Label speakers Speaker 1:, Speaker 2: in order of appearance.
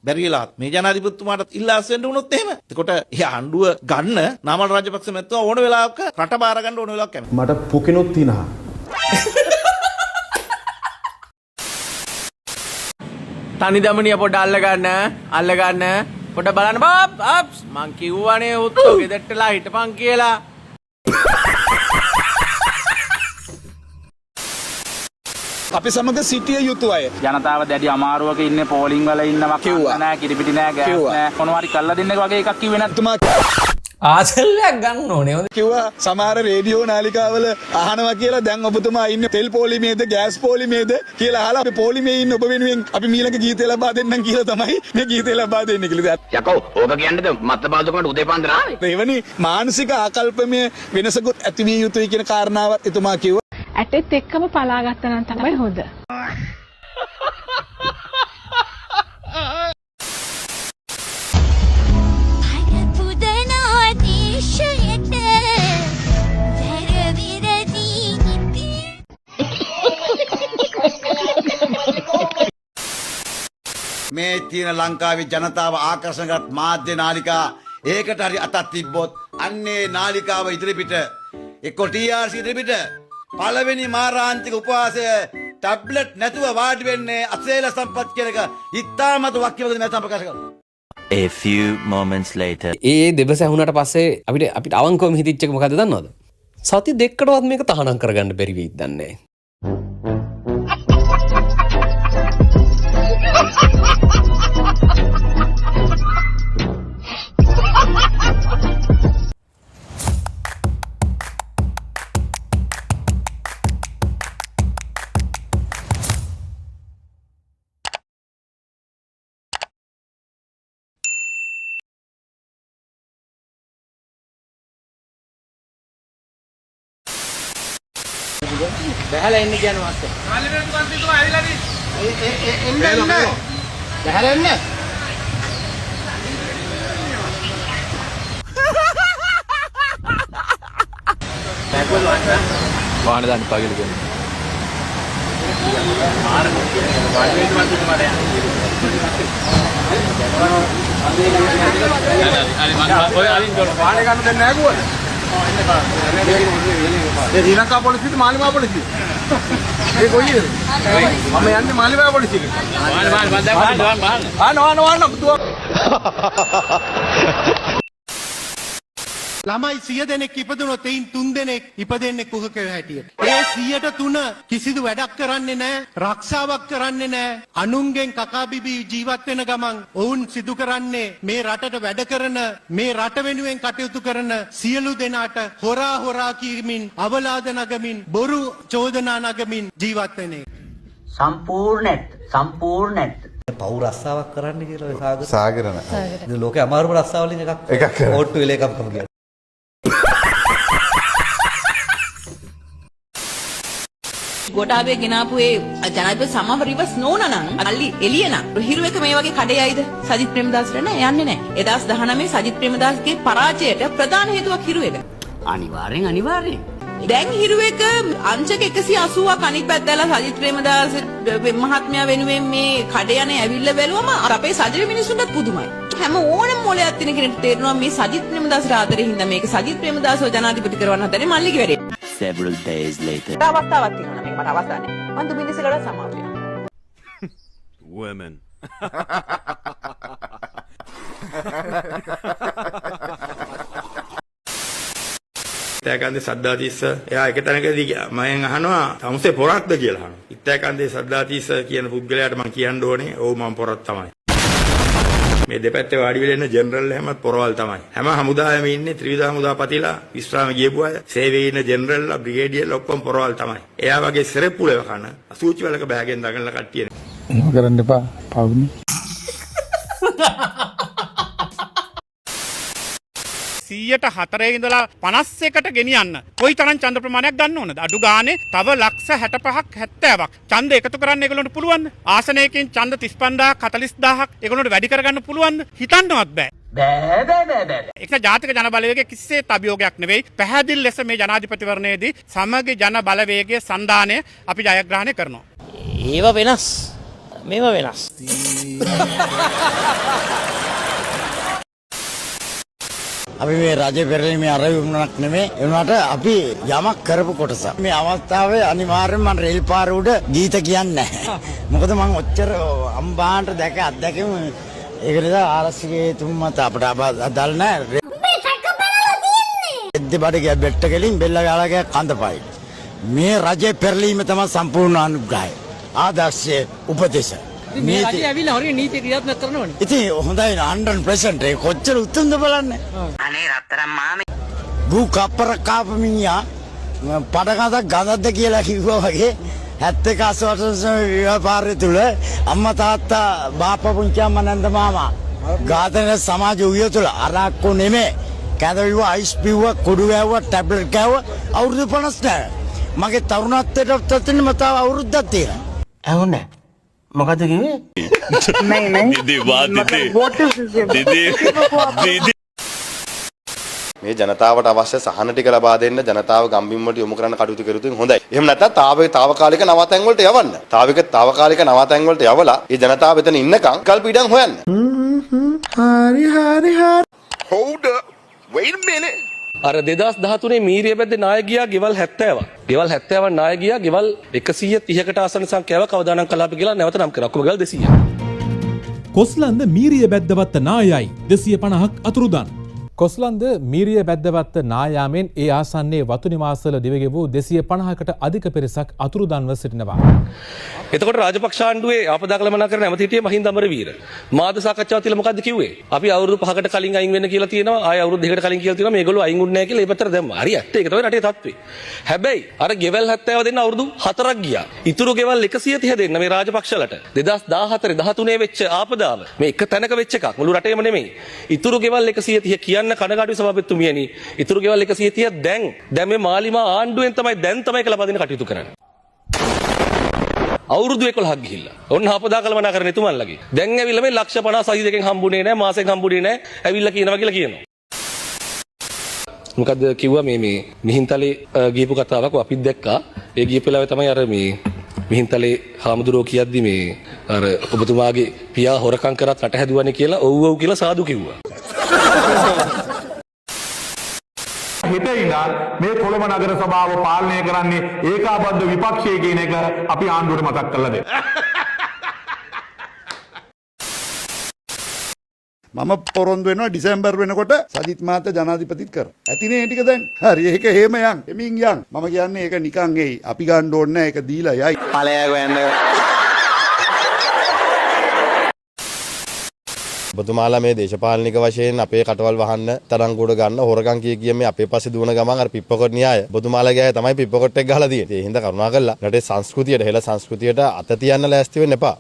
Speaker 1: බැරිලාත් මේ ජනාධිපතිතුමාටත් ඉල්ලාස් වෙන්න වුණොත් එහෙම. එතකොට ඒ ආණ්ඩුව ගන්න නාමල් රාජපක්ෂ මැතිතුමා ඕන වෙලාවක රට බාර ගන්න ඕන වෙලාවක් කැමති.
Speaker 2: මට පුකිනුත් තිනා.
Speaker 3: තනි දමනිය පොඩ අල්ල ගන්න පොඩ බලන්න බබ් අප්ස් මං කිව්වනේ උත්තෝ ගෙදරටලා හිටපන් කියලා.
Speaker 4: අපි සමග සිටිය යුතු අය
Speaker 5: ජනතාව දැඩි අමාරුවක ඉන්නේ පෝලිං වල ඉන්නවා නෑ කිරිපිටි නෑ ගෑස් නෑ මොනවා හරි කල්ලා දෙන්න වගේ එකක් කිව්වේ නැත්තුමා
Speaker 3: ආසල්ලයක් ගන්න ඕනේ.
Speaker 4: කිව්වා සමහර රේඩියෝ නාලිකාවල අහනවා කියලා දැන් ඔබතුමා ඉන්නේ තෙල් පොලිමේද ගෑස් පොලිමේද කියලා අහලා අපි පොලිමේ ඉන්න ඔබ වෙනුවෙන් අපි මීළඟ ගීතය ලබා දෙන්නම් කියලා තමයි මේ ගීතය ලබා දෙන්නේ කියලා.
Speaker 5: යකෝ ඕක කියන්නේද මත්ත බාදුකමට උදේ පාන්දර ආවේ.
Speaker 4: එවැනි මානසික ආකල්පමය වෙනසකුත් ඇති විය යුතුයි කියන කාරණාවත් එතුමා කිව්වා.
Speaker 6: ඇටෙත් එක්කම පලාගත්ත නම් තමයි හොඳ.
Speaker 7: මේ තියෙන ලංකාවේ ජනතාව ආකර්ෂණගත් මාධ්‍ය නාලිකා ඒකට හරි අතක් තිබ්බොත් අන්නේ නාලිකාව ඉදිරිපිට එක්ක TRC ඉදිරිපිට පළවෙනි මාරාන්තික උපවාසය ටැබ්ලට් නැතුව වාඩි වෙන්නේ අසේල සම්පත් කියන එක ඉතාමත් වක්කීවද මම ප්‍රකාශ කරනවා.
Speaker 8: A few moments later.
Speaker 3: ඒ දෙබස ඇහුණට පස්සේ අපිට අවංකවම හිතිච්ච එක මොකද්ද දන්නවද? සති දෙකකටවත් මේක තහනම් කරගන්න බැරි වෙයිද දන්නේ නැහැ. බහැලා එන්න කියන වාස්තේ. මාළිමේ තුමා ඇවිල්ලානේ. එන්න. බහැලා එන්න.
Speaker 5: වාහන දාන්න පාගල ගන්න.
Speaker 3: මාළිමේ තුමා යන්න. ඔය අලින් වාහනේ ගන්න දෙන්නේ නැහැ කුවද?
Speaker 4: ශ්‍රී ලංකා පොලිසියට මාලිමා පොලිසිය. ඒ කොයිද? මම යන්නේ මාලිමා පොලිසියට.
Speaker 9: ළමයි 100 දෙනෙක් ඉපදුනොත් එයින් 3 දෙනෙක් ඉපදෙන්නේ කුහකයෝ හැටියට. ඒ 100ට 3 කිසිදු වැඩක් කරන්නේ නැහැ, රක්ෂාවක් කරන්නේ නැහැ. අනුන්ගෙන් කකා බිබී ජීවත් වෙන ගමන් ඔවුන් සිදු කරන්නේ මේ රටට වැඩ කරන, මේ රට වෙනුවෙන් කටයුතු කරන සියලු දෙනාට හොරා කීමින්, අවලාද නගමින්, බොරු චෝදනා නගමින් ජීවත් වෙන එක.
Speaker 8: සම්පූර්ණත්
Speaker 1: පව් රස්සාවක් කරන්න කියලා ඔය
Speaker 2: සාගර නෑ.
Speaker 1: ඉතින් ලෝකේ අමාරුම රස්සාවලින් එකක් ඕට්ටු වෙලේකම්කම කියන්නේ.
Speaker 6: ගොඩාවේ ගෙනාපු ඒ ජනාධිපති සමාව රිවර්ස් නෝනනම් අල්ලි එළියන හිරුවෙක මේ වගේ කඩේයිද සජිත් ප්‍රේමදාසට නෑ යන්නේ නෑ 2019 සජිත් ප්‍රේමදාසගේ පරාජයට ප්‍රධාන හේතුවක් හිරුවෙක
Speaker 8: අනිවාර්යෙන්
Speaker 6: දැන් හිරුවෙක අංශක 180ක් අනිත් පැත්තලා සජිත් ප්‍රේමදාස මහත්මයා වෙනුවෙන් මේ කඩේ යන්නේ ඇවිල්ලා බැලුවම අපේ සජිත් මිනිස්සුන්ටත් පුදුමයි හැම ඕනම මොලයක් තියෙන කෙනෙක්ට තේරෙනවා මේ සජිත් ප්‍රේමදාසට ආදරේ හින්දා මේක සජිත් ප්‍රේමදාසව ජනාධිපති කරවන්න හදන්නේ මල්ලිගේ වැඩේ.
Speaker 8: Several days later.
Speaker 6: අවස්ථාවක් තියෙනවා මේක මට අවස්ථාවක් නෑ. මම දුමින්දසලට සමාව වෙනවා.
Speaker 8: Women.
Speaker 1: ඉත්තෑකන්දේ සද්දාතිස්ස එයා එක තැනකදී මම අහනවා තමුසේ පොරක්ද කියලා අහනවා. ඉත්තෑකන්දේ සද්දාතිස්ස කියන පුද්ගලයාට මම කියන්න ඕනේ ඔව් මම පොරක් තමයි. මේ දෙපැත්තේ වාඩි වෙලා ඉන්න ජෙනරල් හැමත් පොරවල් තමයි. හැම හමුදාවෙම ඉන්නේ ත්‍රිවිධ හමුදාපතිලා විශ්‍රාම ගියපු අය, සේවයේ ඉන්න ජෙනරල්ලා, බ්‍රිගේඩියර්ලා ඔක්කොම පොරවල් තමයි. එයා වගේ සෙරප්පුලව කන අසූචි වලක බෑගෙන් දඟලන කට්ටිය.
Speaker 4: එහෙම කරන්න එපා. පවුනේ.
Speaker 10: 104 ඉඳලා 51ට ගෙනියන්න කොයි තරම් ඡන්ද ප්‍රමාණයක් ගන්න ඕනද? අඩු ගානේ තව ලක්ෂ 65ක් 70ක් ඡන්ද එකතු කරන්න ඒගොල්ලන්ට පුළුවන්ද? ආසනයකින් ඡන්ද 35000ක් 40000ක් ඒගොල්ලන්ට වැඩි කරගන්න පුළුවන්ද? හිතන්නවත් බෑ. බෑ. ඒක ජාතික ජන බලවේගයේ කිසිසේත් අභියෝගයක් නෙවෙයි. පැහැදිලි ලෙස මේ ජනාධිපතිවරණයේදී සමගි ජන බලවේගයේ සන්දානය අපි ජයග්‍රහණය කරනවා.
Speaker 3: ඒව වෙනස්. මේව වෙනස්.
Speaker 7: අපි මේ රජ පෙරලීමේ අරමුණක් නෙමෙයි ඒ වුණාට අපි යමක් කරපු කොටසක්. මේ අවස්ථාවේ අනිවාර්යෙන්ම මම රේල් පාර උඩ ගීත කියන්නේ නැහැ. මොකද මම ඔච්චර අම්බාන්ට දැක අත්දැකීම ඒක නිසා ආරස්සිකේ තුමත අපිට අදාළ නැහැ. දෙබඩේ බෙට්ට කෙලින් බෙල්ල ගාලා ගියා කඳපයි. මේ රජ පෙරලීම තමයි සම්පූර්ණ අනුග්‍රහය. ආදර්ශයේ උපදේශ.
Speaker 2: මේ රජය ඇවිල්ලා හරිය නීති ක්‍රියාත්මක කරනවනේ.
Speaker 7: ඉතින් හොඳයි 100% ඒක කොච්චර උතුම්ද බලන්න.
Speaker 2: අනේ රත්තරන් මාමේ.
Speaker 7: ගු කප්පර කාපමිනියා පඩගඳක් ගඳක්ද කියලා කිව්වා වගේ 71 88 ව්‍යාපාරය තුල අම්මා තාත්තා බාප්පා පුංචි අම්මා නන්ද මාමා ඝාතන සමාජ උය තුල අරක්කු නෙමෙයි කැදවිව අයිස් පිව්වා කුඩු වැව්වා ටැබ්ලට් කෑවා අවුරුදු 59 මගේ තරුණත්වයට තත්ත්වෙන්න මතාව අවුරුද්දක් තියෙනවා.
Speaker 2: ඇහුන්නේ මොකද කිව්වේ? නෑ නෑ.
Speaker 11: මේ ජනතාවට අවශ්‍ය සහන ටික ලබා දෙන්න ජනතාව ගම්බිම් වලට යොමු කරන්න කටයුතු කරුතුන් හොඳයි. එහෙම නැත්නම් තාවකාලික නවාතැන් වලට යවන්න. තාවකාලික නවාතැන් වලට යවලා ඒ ජනතාව එතන ඉන්නකම් කල්ප ඉඩම් හොයන්න.
Speaker 2: හරි.
Speaker 11: Hold up. Wait a minute.
Speaker 2: අර 2013 මීරිය බැද්දේ නායකයා ගෙවල් 70ක්. ගෙවල් 70ක් නායකයා ගෙවල් 130කට ආසන්න සංඛ්‍යාව කවදානම් කලාප කියලා නැවත නම් කරා. ඔක්කොම ගෙවල් 200ක්.
Speaker 12: කොස්ලන්ද මීරිය බැද්දවත්ත නායයි 250ක් අතුරුදන්. කොස්ලන්ද මීරිය බැද්දවත්ත නායාමෙන් ඒ ආසන්නයේ වතු නිවාසවල දිවගෙවූ 250කට අධික පිරිසක් අතුරුදන්ව සිටිනවා.
Speaker 2: එතකොට රාජපක්ෂ ආණ්ඩුවේ ආපදා කළමනාකරණ ඇමති හිටියේ මහින්ද අමරවීර. මාද සාකච්ඡාව තියලා මොකද්ද කිව්වේ? අපි අවුරුදු 5කට කලින් අයින් වෙන්න කියලා තියෙනවා. ආය අවුරුදු 2කට කලින් කියලා තියෙනවා. මේගොල්ලෝ අයින් වුන්නේ නැහැ කියලා ඒ පැත්තට දැම්මා. හරි ඇත්ත ඒක තමයි රටේ තත්ත්වේ. හැබැයි අර ගෙවල් 70 දෙන්න අවුරුදු 4ක් ගියා. ඉතුරු ගෙවල් 130 දෙන්න මේ රාජපක්ෂලට 2014 13 වෙච්ච ආපදාව. මේ එක තැනක වෙච්ච එකක්. මුළු රටේම නෙමෙයි. ඉතුරු ගෙවල් 130 කියන්න කනගාටුයි සභාපතිතුමියනි. ඉතුරු ගෙවල් 130 දැන් මේ මාලිමා ආණ්ඩුවෙන් තමයි කියලා බදින කටයුතු කරන්නේ. අවුරුදු 11ක් ගිහිල්ලා. ඔන්න ආපදා කළමනාකරණ එතුමන්ලගේ. දැන් ඇවිල්ලා මේ ලක්ෂ 50 සහිතකෙන් හම්බුනේ නැහැ, මාසෙක හම්බුනේ නැහැ. ඇවිල්ලා කියනවා කියලා කියනවා. මොකද්ද කිව්වා මේ මිහින්තලේ ගියපු කතාවක් අපිත් දැක්කා. ඒ ගියපු වෙලාවේ තමයි අර මේ මිහින්තලේ හාමුදුරුවෝ කියද්දි මේ අර ඔබතුමාගේ පියා හොරකම් කරත් රට හැදුවනේ කියලා ඔව් කියලා සාදු කිව්වා.
Speaker 13: හිත ඉඳන් මේ කොළඹ නගර සභාව පාලනය කරන්නේ ඒකාබද්ධ විපක්ෂය කියන එක අපි ආණ්ඩුවට මතක් කරලා දෙන්න.
Speaker 4: මම පොරොන්දු වෙනවා ඩිසැම්බර් වෙනකොට සජිත් මහත්තයා ජනාධිපතිත් කර. ඇතිනේ ටික දැන්. හරි ඒක හේම යන්. එමින් යන්. මම කියන්නේ ඒක නිකන් එයි. අපි ගන්න ඕනේ නැහැ. ඒක දීලා යයි.
Speaker 2: ඵලයක් වෙන්න.
Speaker 11: ඔබතුමාලා මේ දේශපාලනික වශයෙන් අපේ කටවල් වහන්න තරංගුඩ ගන්න හොරගම් කිය මේ අපේ පස්සේ දුවන ගමන් අර පිප්පකොට් න්‍යාය ඔබතුමාලා ගෑය තමයි පිප්පකොට් එක ගහලා තියෙන්නේ. ඒ හින්දා කරුණාකරලා රටේ සංස්කෘතියට හෙළ සංස්කෘතියට අත තියන්න ලෑස්ති වෙන්න එපා.